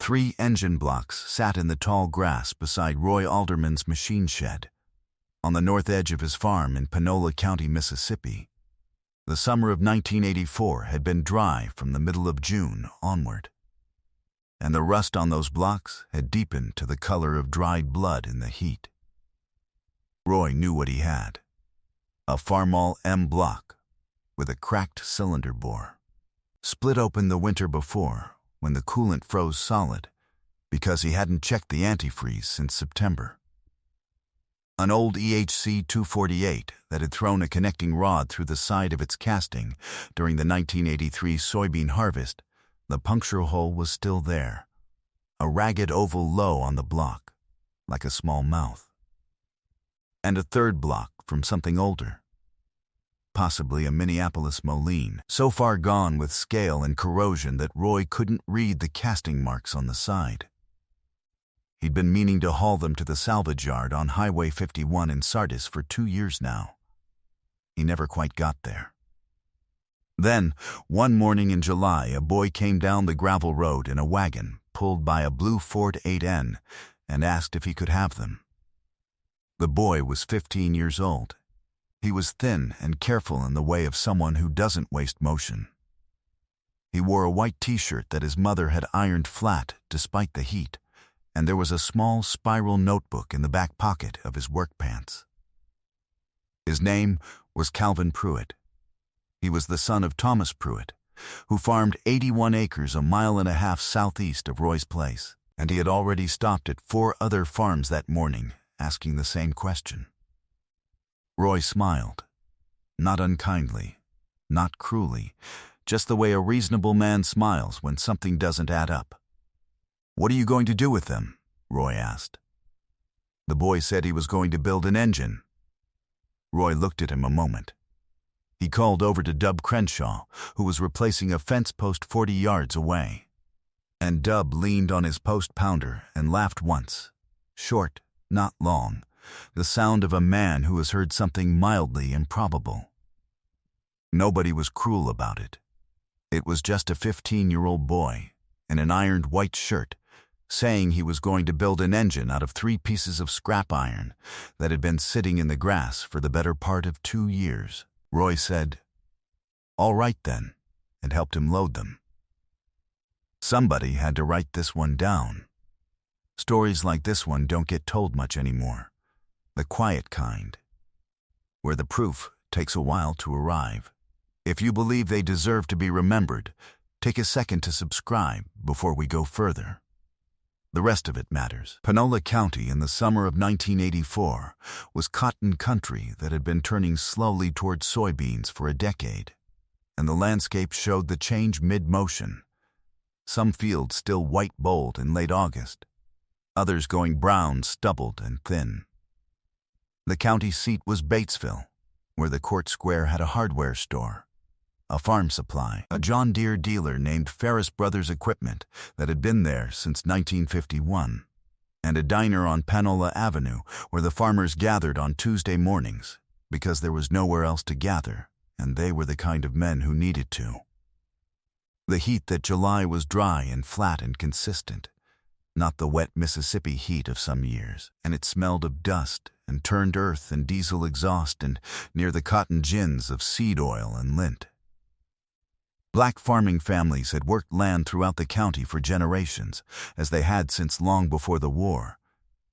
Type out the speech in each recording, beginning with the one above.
3 engine blocks sat in the tall grass beside Roy Alderman's machine shed, on the north edge of his farm in Panola County, Mississippi. The summer of 1984 had been dry from the middle of June onward, and the rust on those blocks had deepened to the color of dried blood in the heat. Roy knew what he had: a Farmall M block with a cracked cylinder bore, split open the winter before when the coolant froze solid because he hadn't checked the antifreeze since September. An old EHC 248 that had thrown a connecting rod through the side of its casting during the 1983 soybean harvest, the puncture hole was still there, a ragged oval low on the block, like a small mouth. And a third block from something older, possibly a Minneapolis Moline, so far gone with scale and corrosion that Roy couldn't read the casting marks on the side. He'd been meaning to haul them to the salvage yard on Highway 51 in Sardis for 2 years now. He never quite got there. Then, one morning in July, a boy came down the gravel road in a wagon pulled by a blue Ford 8N and asked if he could have them. The boy was 15 years old. He was thin and careful in the way of someone who doesn't waste motion. He wore a white t-shirt that his mother had ironed flat despite the heat, and there was a small spiral notebook in the back pocket of his work pants. His name was Calvin Pruitt. He was the son of Thomas Pruitt, who farmed 81 acres a mile and a half southeast of Roy's place, and he had already stopped at 4 other farms that morning, asking the same question. Roy smiled, not unkindly, not cruelly, just the way a reasonable man smiles when something doesn't add up. "What are you going to do with them?" Roy asked. The boy said he was going to build an engine. Roy looked at him a moment. He called over to Dub Crenshaw, who was replacing a fence post 40 yards away. And Dub leaned on his post-pounder and laughed once, short, not long, the sound of a man who has heard something mildly improbable. Nobody was cruel about it. It was just a 15-year-old boy in an ironed white shirt saying he was going to build an engine out of 3 pieces of scrap iron that had been sitting in the grass for the better part of 2 years. Roy said, "All right then," and helped him load them. Somebody had to write this one down. Stories like this one don't get told much anymore. The quiet kind, where the proof takes a while to arrive. If you believe they deserve to be remembered, take a second to subscribe before we go further. The rest of it matters. Panola County in the summer of 1984 was cotton country that had been turning slowly toward soybeans for a decade, and the landscape showed the change mid-motion. Some fields still white-bolled in late August, others going brown, stubbled, and thin. The county seat was Batesville, where the court square had a hardware store, a farm supply, a John Deere dealer named Ferris Brothers Equipment that had been there since 1951, and a diner on Panola Avenue where the farmers gathered on Tuesday mornings because there was nowhere else to gather, and they were the kind of men who needed to. The heat that July was dry and flat and consistent, not the wet Mississippi heat of some years, and it smelled of dust and turned earth and diesel exhaust and near the cotton gins of seed oil and lint. Black farming families had worked land throughout the county for generations, as they had since long before the war,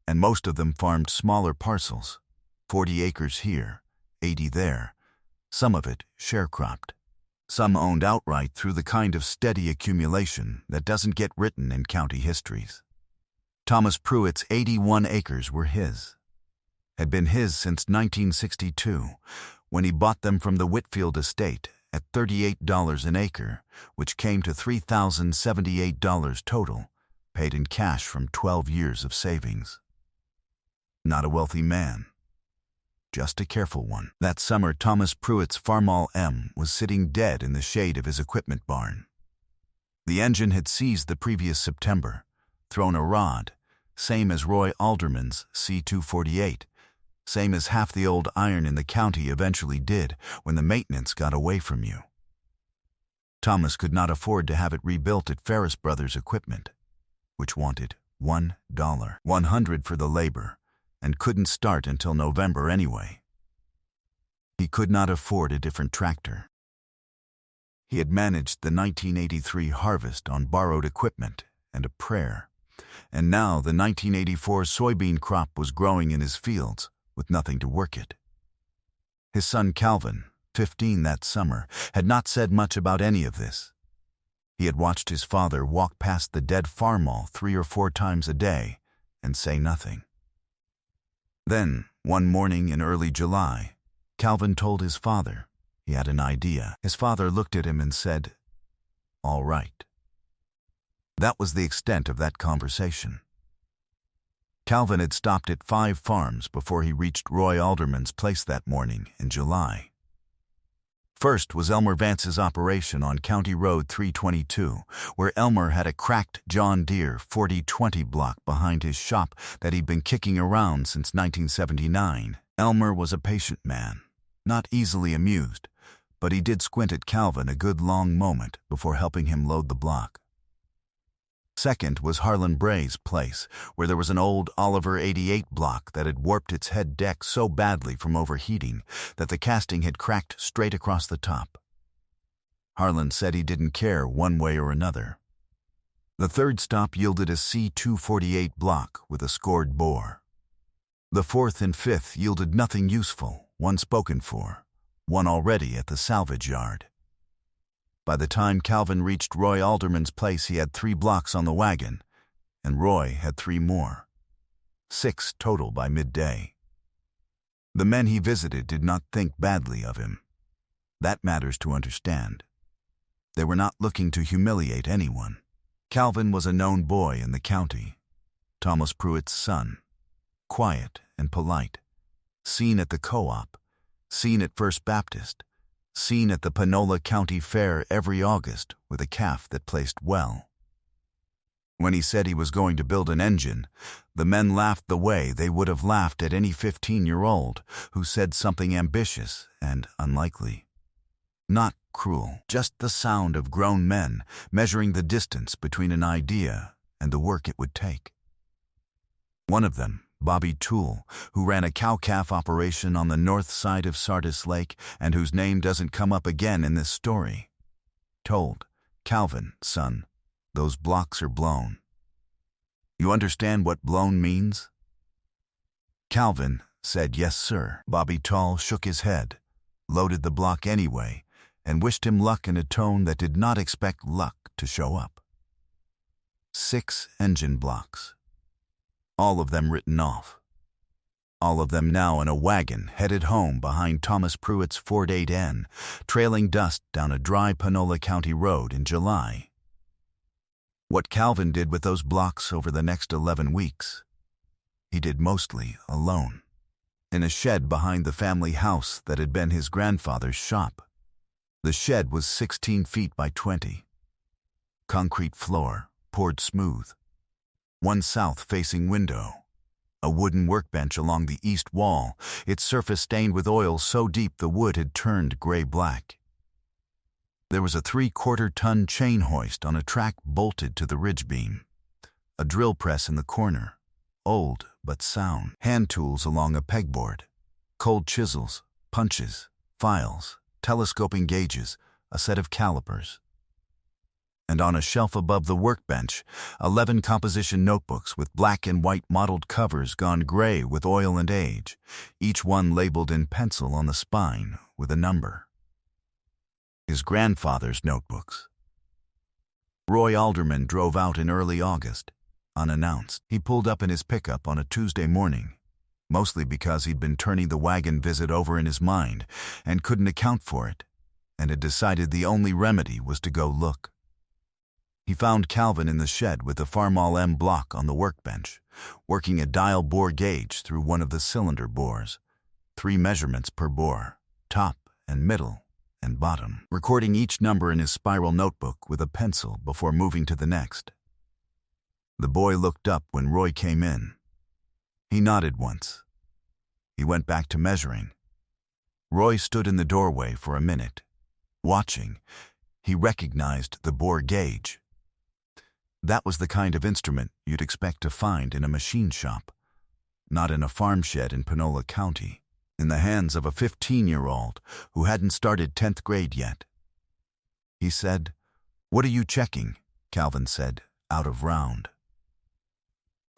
and most of them farmed smaller parcels, 40 acres here, 80 there, some of it sharecropped. Some owned outright through the kind of steady accumulation that doesn't get written in county histories. Thomas Pruitt's 81 acres were his, had been his since 1962, when he bought them from the Whitfield estate at $38 an acre, which came to $3,078 total, paid in cash from 12 years of savings. Not a wealthy man, just a careful one. That summer, Thomas Pruitt's Farmall M was sitting dead in the shade of his equipment barn. The engine had seized the previous September, thrown a rod, same as Roy Alderman's C248, same as half the old iron in the county eventually did when the maintenance got away from you. Thomas could not afford to have it rebuilt at Ferris Brothers Equipment. which wanted $1, 100 for the labor, and couldn't start until November anyway. He could not afford a different tractor. He had managed the 1983 harvest on borrowed equipment and a prayer, and now the 1984 soybean crop was growing in his fields with nothing to work it. His son Calvin, 15 that summer, had not said much about any of this. He had watched his father walk past the dead farmall 3 or 4 times a day and say nothing. Then, one morning in early July, Calvin told his father he had an idea. His father looked at him and said, "All right." That was the extent of that conversation. Calvin had stopped at 5 farms before he reached Roy Alderman's place that morning in July. First was Elmer Vance's operation on County Road 322, where Elmer had a cracked John Deere 4020 block behind his shop that he'd been kicking around since 1979. Elmer was a patient man, not easily amused, but he did squint at Calvin a good long moment before helping him load the block. Second was Harlan Bray's place, where there was an old Oliver 88 block that had warped its head deck so badly from overheating that the casting had cracked straight across the top. Harlan said he didn't care one way or another. The third stop yielded a C248 block with a scored bore. The fourth and fifth yielded nothing useful, one spoken for, one already at the salvage yard. By the time Calvin reached Roy Alderman's place, he had 3 blocks on the wagon, and Roy had 3 more. 6 total by midday. The men he visited did not think badly of him. That matters to understand. They were not looking to humiliate anyone. Calvin was a known boy in the county, Thomas Pruitt's son, quiet and polite, seen at the co-op, seen at First Baptist, seen at the Panola County Fair every August with a calf that placed well. When he said he was going to build an engine, the men laughed the way they would have laughed at any 15-year-old who said something ambitious and unlikely. Not cruel, just the sound of grown men measuring the distance between an idea and the work it would take. One of them, Bobby Toole, who ran a cow-calf operation on the north side of Sardis Lake and whose name doesn't come up again in this story, told Calvin, "Son, those blocks are blown." You understand what blown means? Calvin said, "Yes, sir." Bobby Toole shook his head, loaded the block anyway, and wished him luck in a tone that did not expect luck to show up. 6 engine blocks. All of them written off. All of them now in a wagon headed home behind Thomas Pruitt's Ford 8N, trailing dust down a dry Panola County road in July. What Calvin did with those blocks over the next 11 weeks, he did mostly alone, in a shed behind the family house that had been his grandfather's shop. The shed was 16 feet by 20. Concrete floor, poured smooth. One south-facing window. A wooden workbench along the east wall, its surface stained with oil so deep the wood had turned gray-black. There was a 3/4-ton chain hoist on a track bolted to the ridge beam. A drill press in the corner, old but sound. Hand tools along a pegboard. Cold chisels, punches, files, telescoping gauges, a set of calipers. And on a shelf above the workbench, 11 composition notebooks with black and white mottled covers gone gray with oil and age, each one labeled in pencil on the spine with a number. His grandfather's notebooks. Roy Alderman drove out in early August, unannounced. He pulled up in his pickup on a Tuesday morning, mostly because he'd been turning the wagon visit over in his mind and couldn't account for it, and had decided the only remedy was to go look. He found Calvin in the shed with the Farmall M block on the workbench, working a dial bore gauge through one of the cylinder bores, 3 measurements per bore, top and middle and bottom, recording each number in his spiral notebook with a pencil before moving to the next. The boy looked up when Roy came in. He nodded once. He went back to measuring. Roy stood in the doorway for a minute, watching. He recognized the bore gauge. That was the kind of instrument you'd expect to find in a machine shop, not in a farm shed in Panola County, in the hands of a 15-year-old who hadn't started 10th grade yet. He said, "What are you checking?" Calvin said, out of round.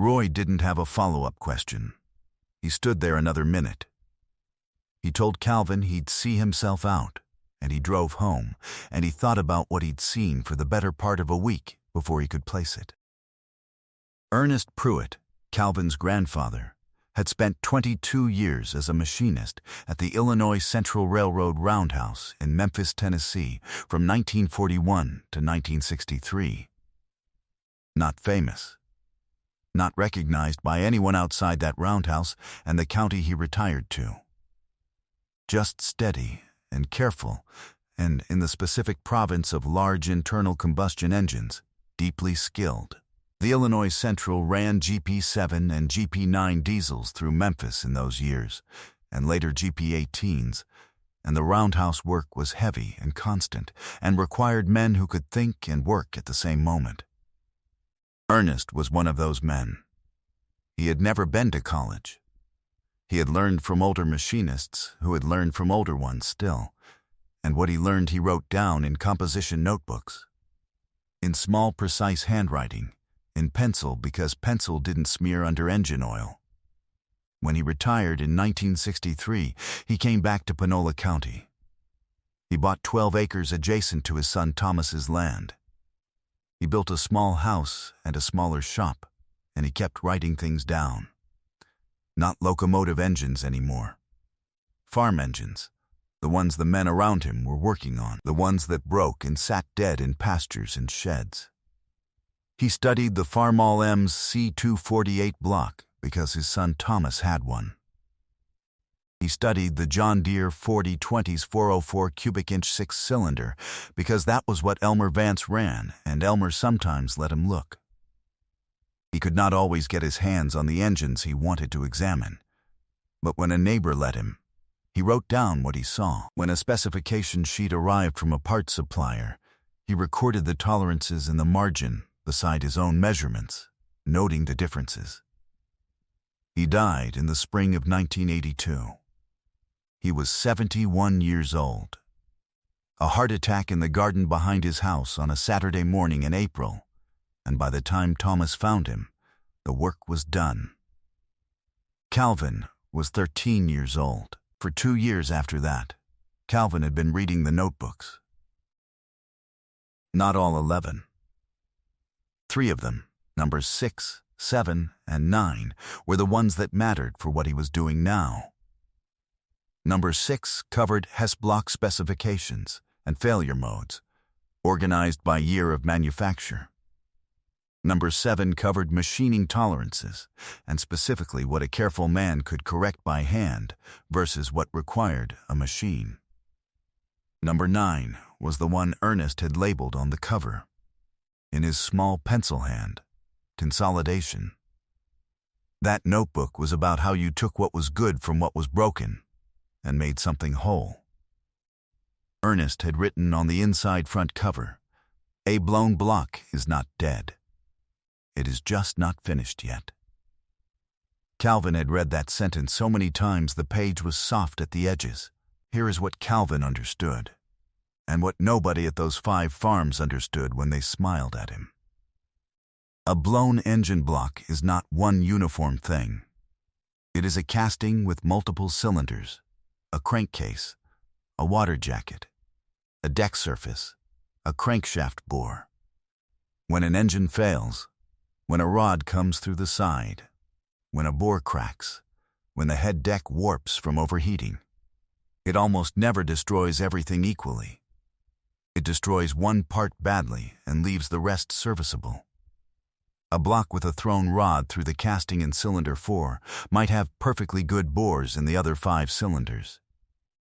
Roy didn't have a follow-up question. He stood there another minute. He told Calvin he'd see himself out, and he drove home, and he thought about what he'd seen for the better part of a week before he could place it. Ernest Pruitt, Calvin's grandfather, had spent 22 years as a machinist at the Illinois Central Railroad roundhouse in Memphis, Tennessee, from 1941 to 1963. Not famous. Not recognized by anyone outside that roundhouse and the county he retired to. Just steady and careful, and in the specific province of large internal combustion engines, deeply skilled. The Illinois Central ran GP7 and GP9 diesels through Memphis in those years, and later GP18s, and the roundhouse work was heavy and constant, and required men who could think and work at the same moment. Ernest was one of those men. He had never been to college. He had learned from older machinists who had learned from older ones still, and what he learned he wrote down in composition notebooks. In small, precise handwriting, in pencil because pencil didn't smear under engine oil. When he retired in 1963, he came back to Panola County. He bought 12 acres adjacent to his son Thomas's land. He built a small house and a smaller shop, and he kept writing things down. Not locomotive engines anymore. Farm engines, the ones the men around him were working on, the ones that broke and sat dead in pastures and sheds. He studied the Farmall M's C248 block because his son Thomas had one. He studied the John Deere 4020's 404 cubic inch 6-cylinder because that was what Elmer Vance ran, and Elmer sometimes let him look. He could not always get his hands on the engines he wanted to examine, but when a neighbor let him, he wrote down what he saw. When a specification sheet arrived from a parts supplier, he recorded the tolerances in the margin beside his own measurements, noting the differences. He died in the spring of 1982. He was 71 years old. A heart attack in the garden behind his house on a Saturday morning in April, and by the time Thomas found him, the work was done. Calvin was 13 years old. For 2 years after that, Calvin had been reading the notebooks. Not all 11. 3 of them, numbers 6, 7, and 9, were the ones that mattered for what he was doing now. Number 6 covered Hess block specifications and failure modes, organized by year of manufacture. Number 7 covered machining tolerances, and specifically what a careful man could correct by hand versus what required a machine. Number 9 was the one Ernest had labeled on the cover, in his small pencil hand, consolidation. That notebook was about how you took what was good from what was broken and made something whole. Ernest had written on the inside front cover, "A blown block is not dead. It is just not finished yet." Calvin had read that sentence so many times the page was soft at the edges. Here is what Calvin understood, and what nobody at those 5 farms understood when they smiled at him. A blown engine block is not one uniform thing. It is a casting with multiple cylinders, a crankcase, a water jacket, a deck surface, a crankshaft bore. When an engine fails, when a rod comes through the side, when a bore cracks, when the head deck warps from overheating, it almost never destroys everything equally. It destroys one part badly and leaves the rest serviceable. A block with a thrown rod through the casting in cylinder 4 might have perfectly good bores in the other 5 cylinders.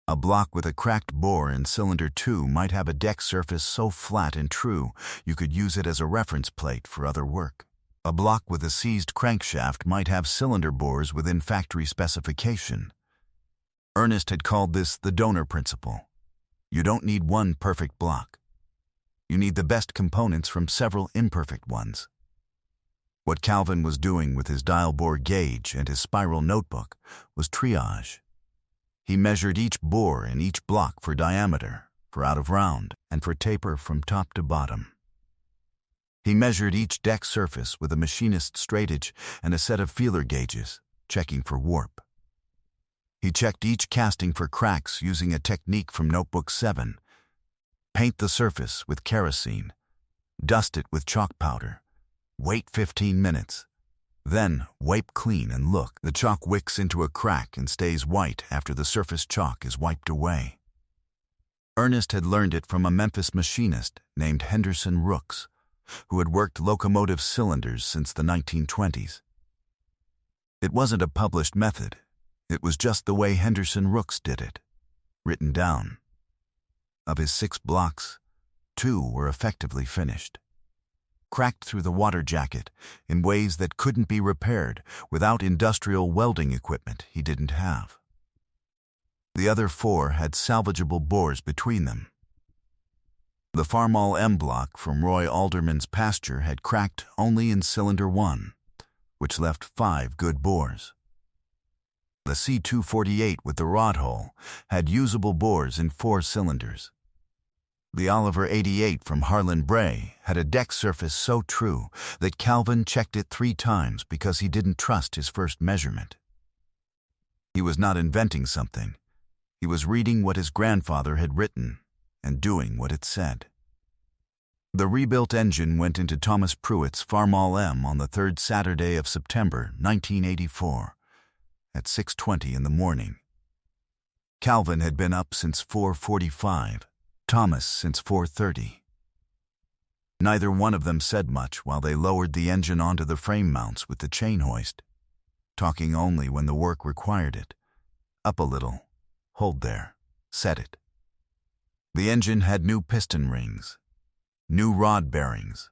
A block with a cracked bore in cylinder 2 might have a deck surface so flat and true you could use it as a reference plate for other work. A block with a seized crankshaft might have cylinder bores within factory specification. Ernest had called this the donor principle. You don't need one perfect block. You need the best components from several imperfect ones. What Calvin was doing with his dial bore gauge and his spiral notebook was triage. He measured each bore in each block for diameter, for out of round, and for taper from top to bottom. He measured each deck surface with a machinist's straightedge and a set of feeler gauges, checking for warp. He checked each casting for cracks using a technique from Notebook 7. Paint the surface with kerosene. Dust it with chalk powder. Wait 15 minutes. Then wipe clean and look. The chalk wicks into a crack and stays white after the surface chalk is wiped away. Ernest had learned it from a Memphis machinist named Henderson Rooks, who had worked locomotive cylinders since the 1920s. It wasn't a published method. It was just the way Henderson Rooks did it, written down. Of his 6 blocks, 2 were effectively finished. Cracked through the water jacket in ways that couldn't be repaired without industrial welding equipment he didn't have. The other 4 had salvageable bores between them. The Farmall M block from Roy Alderman's pasture had cracked only in cylinder 1, which left 5 good bores. The C248 with the rod hole had usable bores in 4 cylinders. The Oliver 88 from Harlan Bray had a deck surface so true that Calvin checked it 3 times because he didn't trust his first measurement. He was not inventing something. He was reading what his grandfather had written and doing what it said. The rebuilt engine went into Thomas Pruitt's Farmall M on the 3rd Saturday of September, 1984, at 6:20 in the morning. Calvin had been up since 4:45, Thomas since 4:30. Neither one of them said much while they lowered the engine onto the frame mounts with the chain hoist, talking only when the work required it. Up a little, hold there, set it. The engine had new piston rings, new rod bearings,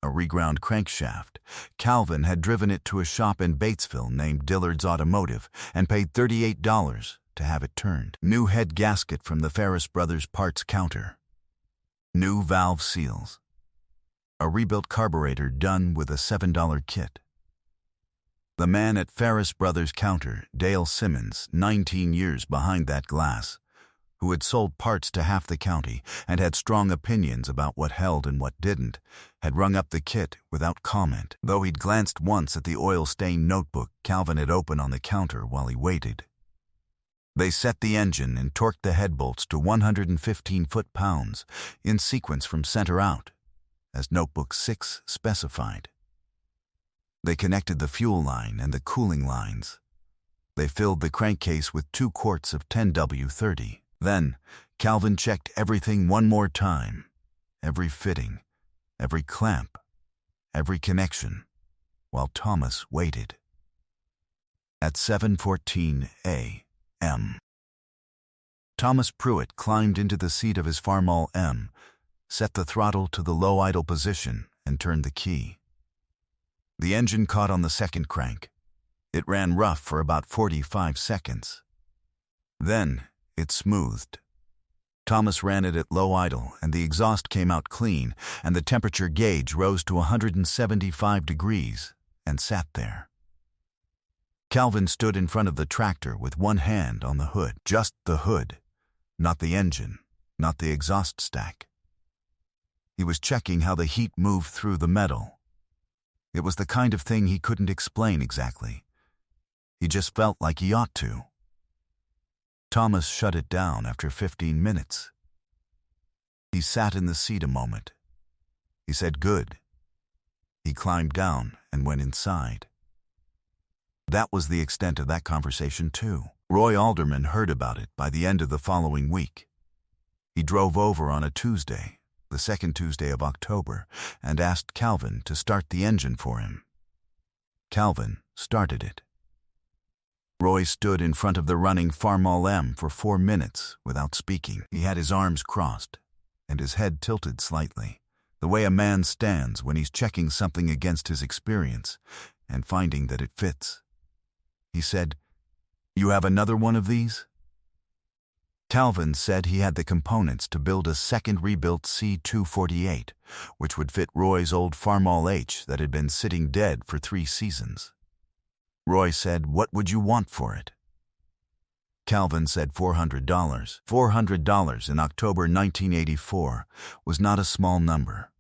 a reground crankshaft. Calvin had driven it to a shop in Batesville named Dillard's Automotive and paid $38 to have it turned. New head gasket from the Ferris Brothers parts counter. New valve seals. A rebuilt carburetor done with a $7 kit. The man at Ferris Brothers counter, Dale Simmons, 19 years behind that glass, who had sold parts to half the county and had strong opinions about what held and what didn't, had rung up the kit without comment, though he'd glanced once at the oil-stained notebook Calvin had open on the counter while he waited. They set the engine and torqued the head bolts to 115 foot-pounds in sequence from center out, as Notebook 6 specified. They connected the fuel line and the cooling lines. They filled the crankcase with 2 quarts of 10W30. Then, Calvin checked everything one more time, every fitting, every clamp, every connection, while Thomas waited. At 7:14 a.m., Thomas Pruitt climbed into the seat of his Farmall M, set the throttle to the low idle position, and turned the key. The engine caught on the second crank. It ran rough for about 45 seconds. Then, it smoothed. Thomas ran it at low idle, and the exhaust came out clean, and the temperature gauge rose to 175 degrees, and sat there. Calvin stood in front of the tractor with one hand on the hood, just the hood, not the engine, not the exhaust stack. He was checking how the heat moved through the metal. It was the kind of thing he couldn't explain exactly. He just felt like he ought to. Thomas shut it down after 15 minutes. He sat in the seat a moment. He said, "Good." He climbed down and went inside. That was the extent of that conversation, too. Roy Alderman heard about it by the end of the following week. He drove over on a Tuesday, the second Tuesday of October, and asked Calvin to start the engine for him. Calvin started it. Roy stood in front of the running Farmall M for 4 minutes without speaking. He had his arms crossed and his head tilted slightly, the way a man stands when he's checking something against his experience and finding that it fits. He said, "You have another one of these?" Calvin said he had the components to build a second rebuilt C-248, which would fit Roy's old Farmall H that had been sitting dead for 3 seasons. Roy said, "What would you want for it?" Calvin said $400. $400 in October 1984 was not a small number.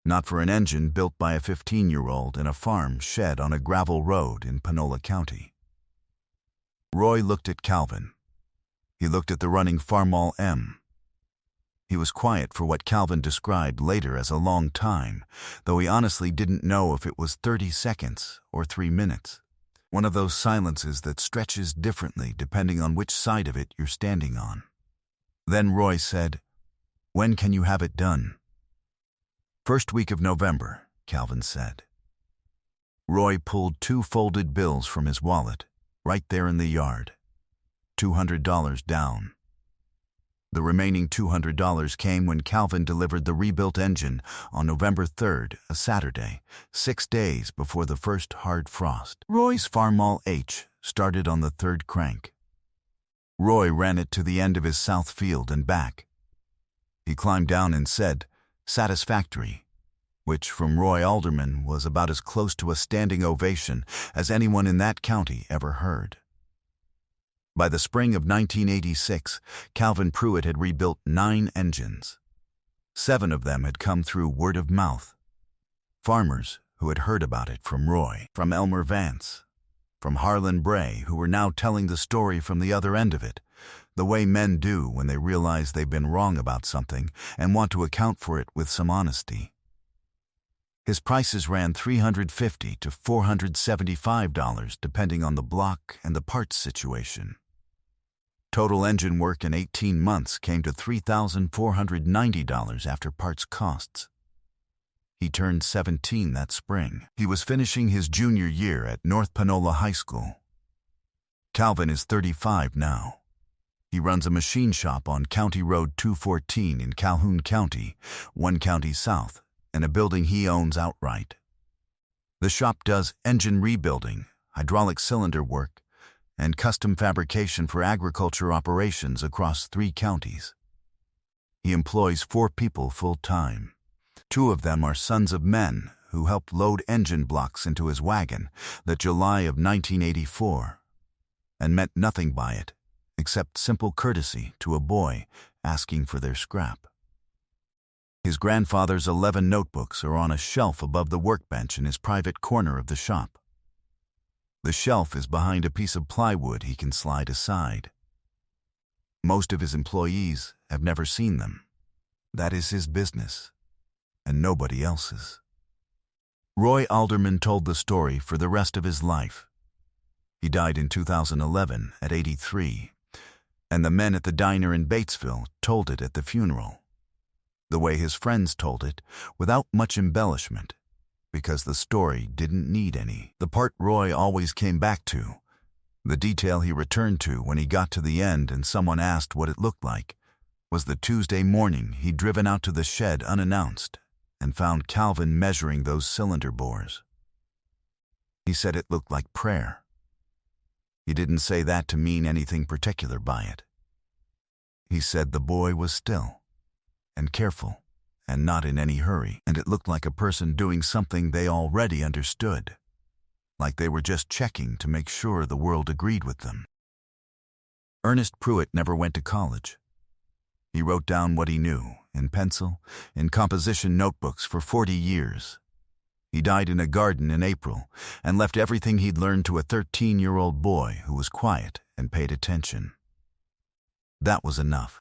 Not for an engine built by a 15-year-old in a farm shed on a gravel road in Panola County. Roy looked at Calvin. He looked at the running Farmall M. He was quiet for what Calvin described later as a long time, though he honestly didn't know if it was 30 seconds or 3 minutes. One of those silences that stretches differently depending on which side of it you're standing on. Then Roy said, "When can you have it done?" "First week of November," Calvin said. Roy pulled 2 folded bills from his wallet, right there in the yard. $200 down. The remaining $200 came when Calvin delivered the rebuilt engine on November 3rd, a Saturday, 6 days before the first hard frost. Roy's Farmall H started on the 3rd crank. Roy ran it to the end of his south field and back. He climbed down and said, "Satisfactory," which from Roy Alderman was about as close to a standing ovation as anyone in that county ever heard. By the spring of 1986, Calvin Pruitt had rebuilt 9 engines. 7 of them had come through word of mouth. Farmers who had heard about it from Roy, from Elmer Vance, from Harlan Bray, who were now telling the story from the other end of it, the way men do when they realize they've been wrong about something and want to account for it with some honesty. His prices ran $350 to $475 depending on the block and the parts situation. Total engine work in 18 months came to $3,490 after parts costs. He turned 17 that spring. He was finishing his junior year at North Panola High School. Calvin is 35 now. He runs a machine shop on County Road 214 in Calhoun County, 1 county south, in a building he owns outright. The shop does engine rebuilding, hydraulic cylinder work, and custom fabrication for agriculture operations across 3 counties. He employs 4 people full-time. 2 of them are sons of men who helped load engine blocks into his wagon that July of 1984, and meant nothing by it except simple courtesy to a boy asking for their scrap. His grandfather's 11 notebooks are on a shelf above the workbench in his private corner of the shop. The shelf is behind a piece of plywood he can slide aside. Most of his employees have never seen them. That is his business, and nobody else's. Roy Alderman told the story for the rest of his life. He died in 2011 at 83, and the men at the diner in Batesville told it at the funeral, the way his friends told it, without much embellishment, because the story didn't need any. The part Roy always came back to, the detail he returned to when he got to the end and someone asked what it looked like, was the Tuesday morning he'd driven out to the shed unannounced and found Calvin measuring those cylinder bores. He said it looked like prayer. He didn't say that to mean anything particular by it. He said the boy was still and careful and not in any hurry, and it looked like a person doing something they already understood, like they were just checking to make sure the world agreed with them. Ernest Pruitt never went to college. He wrote down what he knew, in pencil, in composition notebooks for 40 years. He died in a garden in April and left everything he'd learned to a 13-year-old boy who was quiet and paid attention. That was enough.